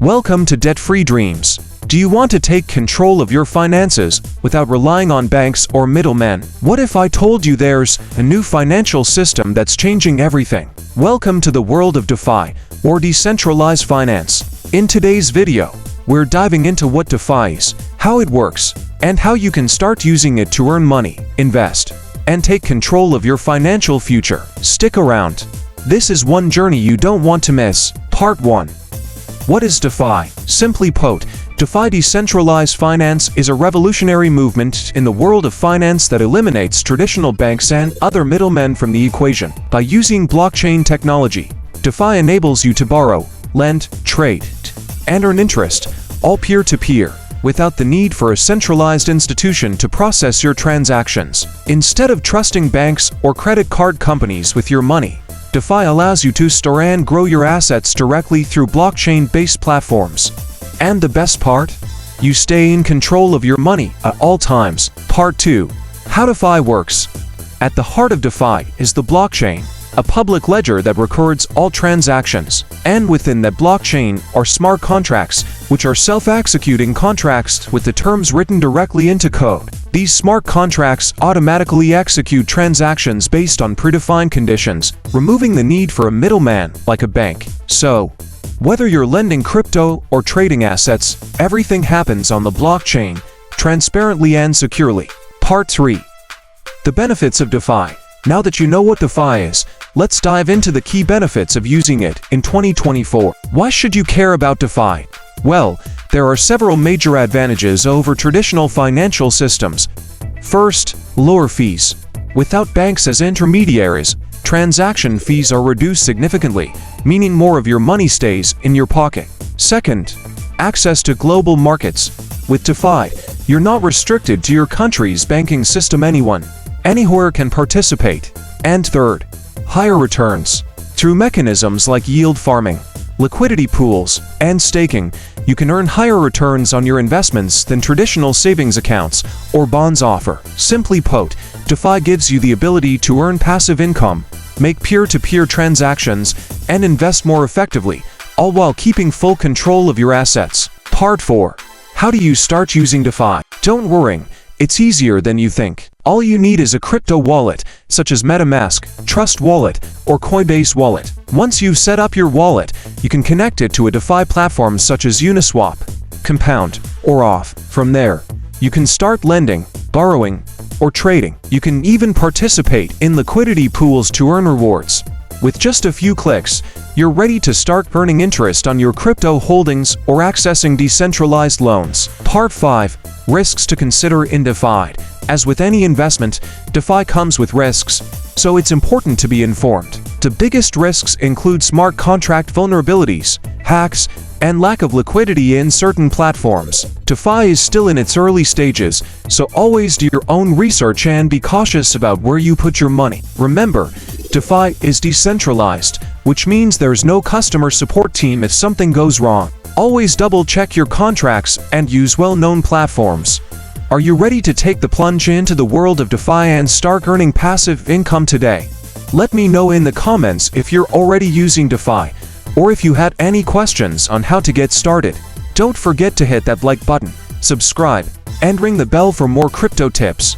Welcome to Debt-Free Dreams. Do you want to take control of your finances without relying on banks or middlemen? What if I told you there's a new financial system that's changing everything? Welcome to the world of DeFi, or decentralized finance. In today's video, we're diving into what DeFi is, how it works, and how you can start using it to earn money, invest, and take control of your financial future. Stick around. This is one journey you don't want to miss. Part 1. What is DeFi? Simply put, DeFi decentralized finance is a revolutionary movement in the world of finance that eliminates traditional banks and other middlemen from the equation. By using blockchain technology, DeFi enables you to borrow, lend, trade, and earn interest, all peer-to-peer, without the need for a centralized institution to process your transactions. Instead of trusting banks or credit card companies with your money, DeFi allows you to store and grow your assets directly through blockchain-based platforms. And the best part? You stay in control of your money at all times. Part 2. How DeFi works. At the heart of DeFi is the blockchain, a public ledger that records all transactions. And within that blockchain are smart contracts, which are self-executing contracts with the terms written directly into code. These smart contracts automatically execute transactions based on predefined conditions, removing the need for a middleman like a bank. So, whether you're lending crypto or trading assets, everything happens on the blockchain, transparently and securely. Part 3. The benefits of DeFi. Now that you know what DeFi is, let's dive into the key benefits of using it in 2024. Why should you care about DeFi? Well, there are several major advantages over traditional financial systems. First, lower fees. Without banks as intermediaries, transaction fees are reduced significantly, meaning more of your money stays in your pocket. Second, access to global markets. With DeFi, you're not restricted to your country's banking system. Anyone, anywhere can participate. And third, higher returns. Through mechanisms like yield farming, liquidity pools, and staking, you can earn higher returns on your investments than traditional savings accounts or bonds offer. Simply put, DeFi gives you the ability to earn passive income, make peer-to-peer transactions, and invest more effectively, all while keeping full control of your assets. Part 4. How do you start using DeFi? Don't worry, it's easier than you think. All you need is a crypto wallet, such as MetaMask, Trust Wallet, or Coinbase Wallet. Once you've set up your wallet, you can connect it to a DeFi platform such as Uniswap, Compound, or Auth. From there, you can start lending, borrowing, or trading. You can even participate in liquidity pools to earn rewards. With just a few clicks, you're ready to start earning interest on your crypto holdings or accessing decentralized loans. Part 5. Risks to consider in DeFi. As with any investment, DeFi comes with risks, so it's important to be informed. The biggest risks include smart contract vulnerabilities, hacks, and lack of liquidity in certain platforms. DeFi is still in its early stages, so always do your own research and be cautious about where you put your money. Remember, DeFi is decentralized, which means there's no customer support team if something goes wrong. Always double-check your contracts and use well-known platforms. Are you ready to take the plunge into the world of DeFi and start earning passive income today? Let me know in the comments if you're already using DeFi, or if you had any questions on how to get started. Don't forget to hit that like button, subscribe, and ring the bell for more crypto tips.